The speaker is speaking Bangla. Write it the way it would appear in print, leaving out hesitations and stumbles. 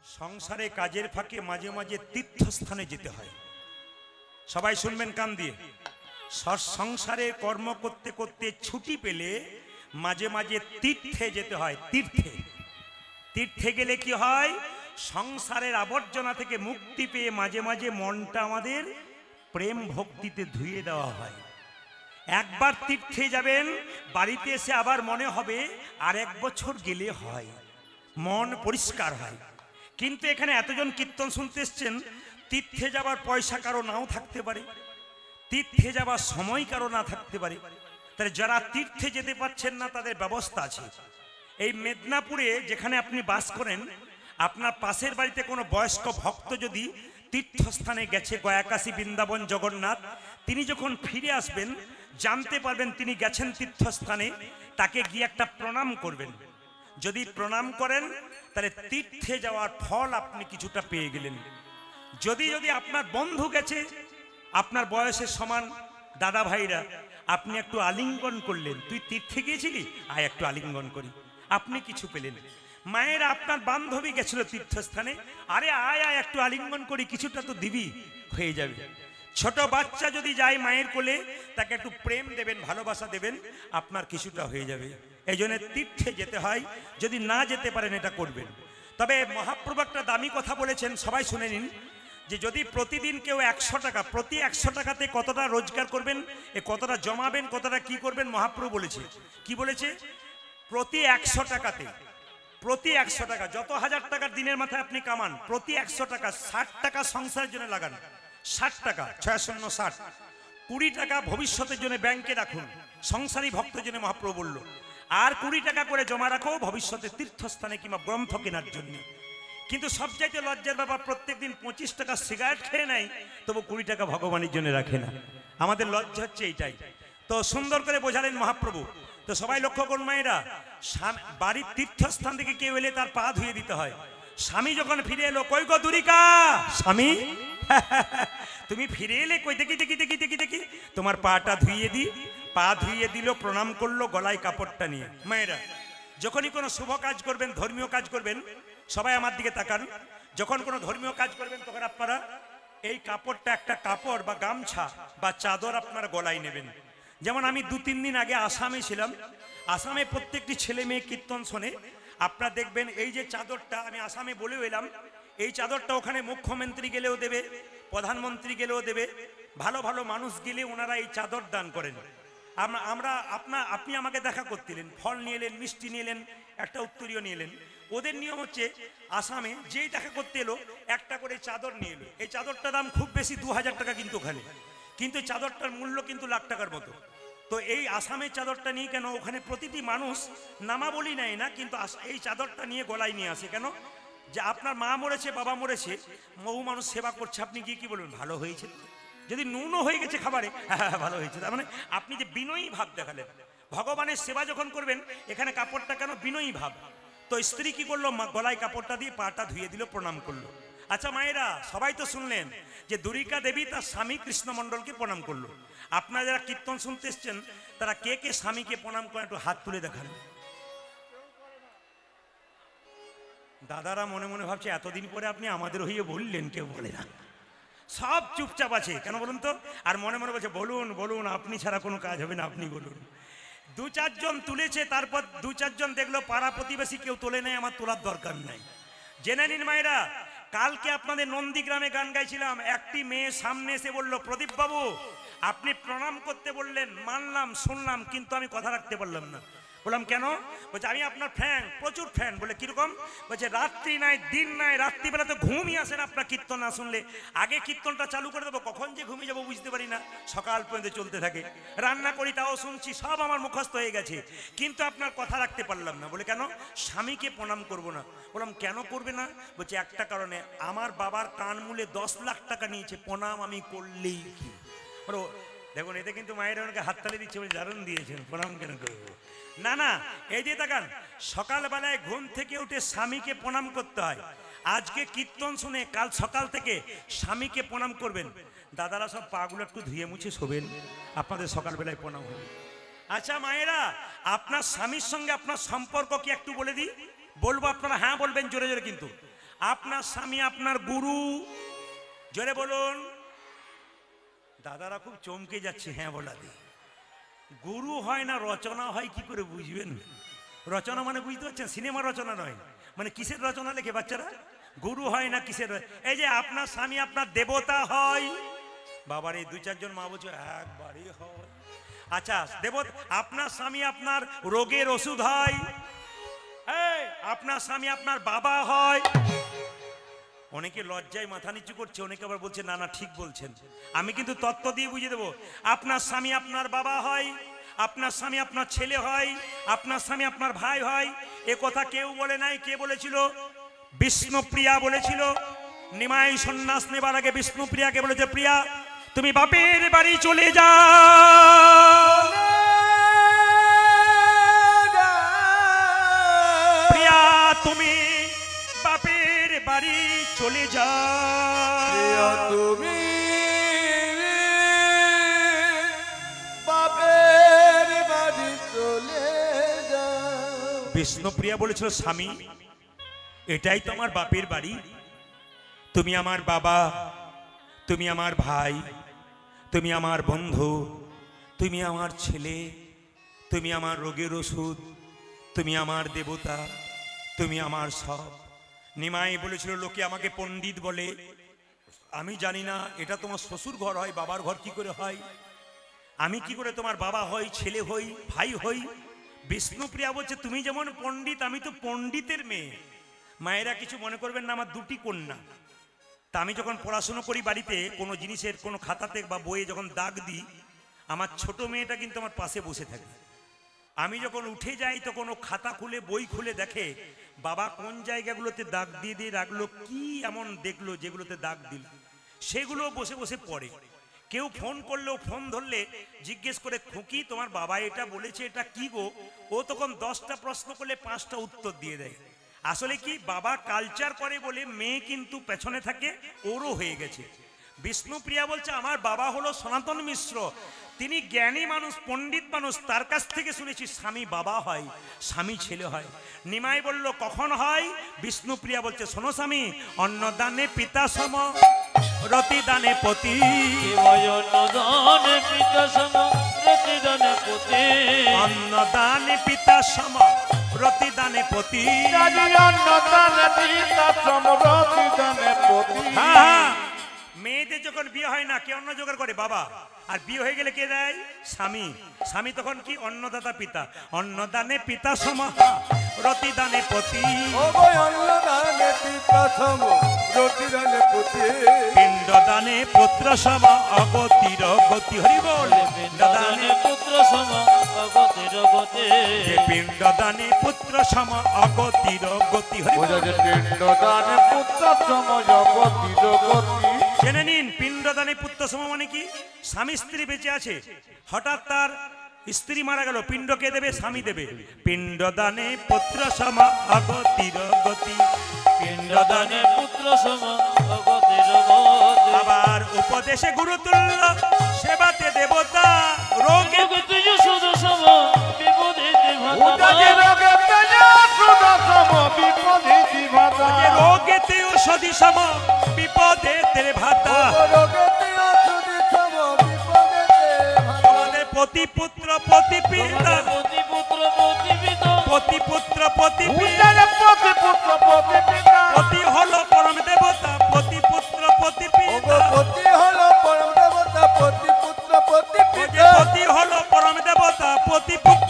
সংসারে কাজের ফাঁকে মাঝে মাঝে তীর্থস্থানে যেতে হয়। সবাই শুনবেন কান দিয়ে। সংসারে কর্ম করতে করতে ছুটি পেলে মাঝে মাঝে তীর্থে যেতে হয়। তীর্থে তীর্থে গেলে কি হয়, সংসারের আবর্জনা থেকে মুক্তি পেয়ে মাঝে মাঝে মনটা আমাদের প্রেম ভক্তিতে ধুয়ে দেওয়া হয়। একবার তীর্থে যাবেন, বাড়িতে এসে আবার মনে হবে আর এক বছর গেলে হয়, মন পরিষ্কার হয়। কিন্তু এখানে এতজন কীর্তন শুনতে এসছেন, তীর্থে যাবার পয়সা কারো নাও থাকতে পারে, তীর্থে যাবার সময় কারো না থাকতে পারে। তাহলে যারা তীর্থে যেতে পারছেন না তাদের ব্যবস্থা আছে। এই মেদিনীপুরে যেখানে আপনি বাস করেন, আপনার পাশের বাড়িতে কোনো বয়স্ক ভক্ত যদি তীর্থস্থানে গেছে, গয়াকাশী, বৃন্দাবন, জগন্নাথ, তিনি যখন ফিরে আসবেন জানতে পারবেন তিনি গেছেন তীর্থস্থানে। তাকে গিয়ে একটা প্রণাম করবেন। যদি প্রণাম করেন তাহলে তীর্থে যাওয়ার ফল আপনি কিছুটা পেয়ে গেলেন। যদি আপনার বন্ধু গেছে, আপনার বয়সের সমান দাদা ভাইরা, আপনি একটু আলিঙ্গন করলেন, তুই তীর্থে গিয়েছিলি, আয় একটু আলিঙ্গন করি, আপনি কিছু পেলেন। মায়েরা, আপনার বান্ধবী গেছিল তীর্থস্থানে, আরে আয় আয় একটু আলিঙ্গন করি, কিছুটা তো দিবি, হয়ে যাবে। ছোট বাচ্চা যদি যায় মায়ের কোলে, তাকে একটু প্রেম দেবেন, ভালোবাসা দেবেন, আপনার কিছুটা হয়ে যাবে। এই জন্য তীর্থে যেতে হয়। যদি না যেতে পারেন এটা করবেন। তবে মহাপ্রভু একটা দামি কথা বলেছেন, সবাই শুনে নিন, যে যদি প্রতিদিন কেউ 100 টাকা, প্রতি 100 টাকাতে কতটা রোজগার করবেন, এ কতটা জমাবেন, কতটা কি করবেন, মহাপ্রভু বলেছে। কি বলেছে? প্রতি 100 টাকাতে, প্রতি 100 টাকা, যত হাজার টাকার দিনের মাথায় আপনি কামান, প্রতি 100 টাকা 60 টাকা সংসারের জন্য লাগান। 60 টাকা, 660, 20 টাকা ভবিষ্যতের জন্য ব্যাংকে রাখুন, সংসারী ভক্তের জন্য মহাপ্রভু বলল। আর 20 টাকা করে জমা রাখো ভবিষ্যতে তীর্থস্থানে কিংবা গ্রন্থ কেনার জন্য। কিন্তু সবচাইতে লজ্জার ব্যাপার, প্রত্যেকদিন 25 টাকা সিগারেট খেয়ে নেয়, তবু 20 টাকা ভগবানের জন্য রাখে না। আমাদের লজ্জা হচ্ছে এইটাই। তো সুন্দর করে বোঝালেন মহাপ্রভু। তো সবাই লক্ষ্য করুন মায়েরা, বাড়ির তীর্থস্থান থেকে কেউ এলে তার পা ধুয়ে দিতে হয়। স্বামী যখন ফিরে এলো, কই গো দুরিকা, স্বামী তুমি ফিরে এলে কই, দেখি দেখি দেখি দেখি দেখি, তোমার পাটা ধুইয়ে দি। পা ধুইয়ে দিল, প্রণাম করলো, গলায় কাপড়টা নিয়ে। মায়েরা, যখনই কোনো শুভ কাজ করবেন, ধর্মীয় কাজ করবেন, সবাই আমার দিকে তাকান, যখন কোনো ধর্মীয় কাজ করবেন তখন আপনারা এই কাপড়টা, একটা কাপড় বা গামছা বা চাদর আপনারা গলায় নেবেন। যেমন আমি 2-3 দিন আগে আসামে ছিলাম। আসামে প্রত্যেকটি ছেলে মেয়ে কীর্তন শোনে। আপনারা দেখবেন এই যে চাদরটা, আমি আসামে বলেও এলাম, এই চাদরটা ওখানে মুখ্যমন্ত্রী গেলেও দেবে, প্রধানমন্ত্রী গেলেও দেবে, ভালো ভালো মানুষ গেলে ওনারা এই চাদর দান করেন। আপনি আমাকে দেখা করতেলেন, ফল নিয়ে এলেন, মিষ্টি নিয়ে এলেন, একটা উত্তরীয় নিয়ে এলেন। ওদের নিয়ম হচ্ছে আসামে যেই দেখা করতে এলো একটা করে চাদর নিয়ে এলো। এই চাদরটার দাম খুব বেশি 2000 টাকা কিন্তু ওখানে, কিন্তু চাদরটার মূল্য কিন্তু লাখ টাকার মতো। তো এই আসামের চাদরটা নিয়ে কেন, ওখানে প্রতিটি মানুষ নামাবলি নেয় না, কিন্তু এই চাদরটা নিয়ে গলায় নিয়ে আসে। কেন? যে আপনার মা মরেছে, বাবা মরেছে, বহু মানুষ সেবা করছে, আপনি গিয়ে কি বলবেন, ভালো হয়েছে। যদি নুনও হয়ে গেছে খাবারে, হ্যাঁ ভালো হয়েছে, তার মানে আপনি যে বিনয়ী ভাব দেখালেন। ভগবানের সেবা যখন করবেন, এখানে কাপড়টা কেন, বিনয়ী ভাব। তো স্ত্রী কি করলো, গলায় কাপড়টা দিয়ে পাটা ধুয়ে দিল, প্রণাম করলো। আচ্ছা মায়েরা, সবাই তো শুনলেন যে দুরিকা দেবী তার স্বামী কৃষ্ণমণ্ডলকে প্রণাম করলো। আপনারা যারা কীর্তন শুনতে এসছেন, তারা কে কে স্বামীকে প্রণাম করেন, একটু হাত তুলে দেখান। দাদারা মনে মনে ভাবছে এতদিন পরে আপনি আমাদের হয়ে বললেন, কেউ বলে না, সব চুপচাপ আছে। কেন বলুন তো? আর মনে মনে বলছে, বলুন বলুন, আপনি ছাড়া কোনো কাজ হবে না, আপনি বলুন। 2-4 জন তুলেছে, তারপর 2-4 জন দেখলো পাড়া প্রতিবেশী কেউ তোলে নাই, আমার তোলার দরকার নাই। জেনে নিন মায়েরা, কালকে আপনাদের নন্দীগ্রামে গান গাইছিলাম, একটি মেয়ে সামনে এসে বললো, প্রদীপ বাবু আপনি প্রণাম করতে বললেন, মানলাম, শুনলাম, কিন্তু আমি কথা রাখতে পারলাম না। বললাম কেন? বলছে আমি আপনার ফ্যান, প্রচুর ফ্যান। বলে কিরকম? বলছে রাত্রি নাই, দিন নাই, রাত্রিবেলা তো ঘুমই আসে না আপনার কীর্তন না শুনলে। আগে কীর্তনটা চালু করে দেবো, কখন যে ঘুমিয়ে যাবো বুঝতে পারি না, সকাল পর্যন্ত চলতে থাকে। রান্না করি তাও শুনছি, সব আমার মুখস্থ হয়ে গেছে, কিন্তু আপনার কথা রাখতে পারলাম না। বলে কেন? স্বামীকে প্রণাম করবো না। বললাম কেন করবে না? বলছে একটা কারণে, আমার বাবার কান মূলে 10 লাখ টাকা নিয়েছে, প্রণাম আমি করলেই কি। বলো দেখুন, এতে কিন্তু মায়ের অনেকে হাততালি দিচ্ছে, বলে দারুণ দিয়েছেন, প্রণাম কেন করবো না। না, এই যে তাকান, সকালবেলায় ঘুম থেকে উঠে স্বামীকে প্রণাম করতে হয়। আজকে কীর্তন শুনে কাল সকাল থেকে স্বামীকে প্রণাম করবেন। দাদারা সব পাগুলো একটু ধুয়ে মুছে শোবেন, আপনাদের সকালবেলায় প্রণাম হবে। আচ্ছা মায়েরা, আপনার স্বামীর সঙ্গে আপনার সম্পর্ক কি একটু বলে দিই? বলবো, আপনারা হ্যাঁ বলবেন জোরে জোরে। কিন্তু আপনার স্বামী আপনার গুরু। জোরে বলুন। দাদারা খুব চমকে যাচ্ছে। হ্যাঁ বলা দি। গুরু হয় না রচনা হয় কি করে বুঝবেন? রচনা মানে বুঝতে পারছেন? সিনেমা রচনা নয়, মানে কিসের রচনা লেখে বাচ্চারা? গুরু হয় না কিসের? এই যে আপনার স্বামী আপনার দেবতা হয়। বাবার এই 2-4 জন মা বলছে একবারই হয়। আচ্ছা দেবতা। আপনার স্বামী আপনার রোগের ওষুধ হয়। এই আপনার স্বামী আপনার বাবা হয়। অনেকে লজ্জায় মাথা নিচু করছে, অনেকে আবার বলছে না না ঠিক বলছেন। আমি কিন্তু তত্ত্ব দিয়ে বুঝিয়ে দেবো। আপনার স্বামী আপনার বাবা হয়, আপনার স্বামী আপনার ছেলে হয়, আপনার স্বামী আপনার ভাই হয়। এ কথা কেউ বলে নাই। কে বলেছিল? বিষ্ণুপ্রিয়া বলেছিল। নিমাই সন্ন্যাস নেবার আগে বিষ্ণুপ্রিয়াকে বলেছে, প্রিয়া তুমি বাপের বাড়ি চলে যাও। প্রিয়া তুমি বাপের বাড়ি চলে যাও। তুমি বাপের বাড়ি চলে যাও। বিষ্ণুপ্রিয়া বলেছিল, স্বামী এটাই তো আমার বাপের বাড়ি। তুমি আমার বাবা, তুমি আমার ভাই, তুমি আমার বন্ধু, তুমি আমার ছেলে, তুমি আমার রোগের ওষুধ, তুমি আমার দেবতা, তুমি আমার সব। নিমাই বলেছিল, লোকে আমাকে পণ্ডিত বলে। আমি জানি না এটা তোমার শ্বশুর ঘর হয়, বাবার ঘর কি করে হয়? আমি কি করে তোমার বাবা হই, ছেলে হই, ভাই হই? বিষ্ণুপ্রিয়া বলছে, তুমি যেমন পণ্ডিত আমি তো পণ্ডিতের মেয়ে। মায়েরা কিছু মনে করবেন না, আমার 2টি কন্যা। তা আমি যখন পড়াশুনো করি বাড়িতে, কোনো জিনিসের কোনো খাতাতে বা বইয়ে যখন দাগ দিই, আমার ছোট মেয়েটা কিন্তু আমার পাশে বসে থাকে। আমি যখন উঠে যাই তখন ও খাতা খুলে বই খুলে দেখে বাবা কোন জায়গাগুলোতে দাগ দিয়ে দিয়ে রাখলো, কি এমন দেখলো যেগুলোতে দাগ দিল, সেগুলো বসে বসে পড়ে। কেউ ফোন করলেও ফোন ধরলে জিজ্ঞেস করে, খুকি তোমার বাবা এটা বলেছে, এটা কি গো? ও তখন 10টা প্রশ্ন করলে 5টা উত্তর দিয়ে দেয়। আসলে কি, বাবা কালচার করে বলে মেয়ে কিন্তু পেছনে থাকে, ওরও হয়ে গেছে। বিষ্ণুপ্রিয়া বলছে, আমার বাবা হলো সনাতন মিশ্র, তিনি জ্ঞানী মানুষ, পণ্ডিত মানুষ, তার কাছ থেকে শুনেছি স্বামী বাবা হয়, স্বামী ছেলে হয়। নিমাই বলল, কখন হয়? বিষ্ণুপ্রিয়া বলছে, শোনো স্বামী, অন্নদানে পিতা সম, রতিদানে পতি। অন্নদানে পিতা সম, রতিদানে পতি। অন্নদানে পিতা সম, রতিদানে পতি। অন্নদানে পিতা সম, রতিদানে পতি। হ্যাঁ, মেয়েদের যখন বিয়ে হয় না, কে অন্ন জোগাড় করে? বাবা। আর বিয়ে হয়ে গেলে কে দেয়? স্বামী। স্বামী তখন কি? অন্নদাতা পিতা। অন্নদানে পিতা সম, রতিদানে পতি। অন্নদানে পিতা সম, রতিদানে পতি। পিণ্ডদানে পুত্র সম, অগতির গতি। হরি বল। পিণ্ডদানে পুত্র সম, অগতির গতি। পিণ্ডদানে পুত্র সম, অগতির গতি। হরি বল। পিণ্ডদানে পুত্র সম, অগতির গতি। জেনে নিন, পিণ্ডদানে পুত্র সম মানে কি? স্বামী স্ত্রী বেঁচে আছে, হঠাৎ তার স্ত্রী মারা গেল, পিণ্ড কে দেবে? স্বামী দেবে। পিণ্ডদানে পুত্র সম, অগতির গতি। পিণ্ডদানে পুত্র সম, অগতির গতি। আবার উপদেশে গুরুতুল্য, সেবাতে দেবতা, রোগে তুজ সুদ সম, বিপদে উদাজি রোগে তেজ সুদ সম, বিপদে দিভাতা। রোগেতে ঔষধি সম, বিপদে তেরে ভাতা। রোগে তেজ সুদ সম, বিপদে দিভাতা। তোমাদের পতি পুত্র পতি পিতা, পতি পুত্র পতি পিতা। পতি পুত্র পতি পিতা। উদারে পতি পুত্র পতি পিতা। পতি হলো পরম দেবতা, পতি পুত্র পতি পিতা। পতি হলো পরম দেবতা, পতি পুত্র পতি পিতা। পতি হলো পরম দেবতা, পতি পুত্র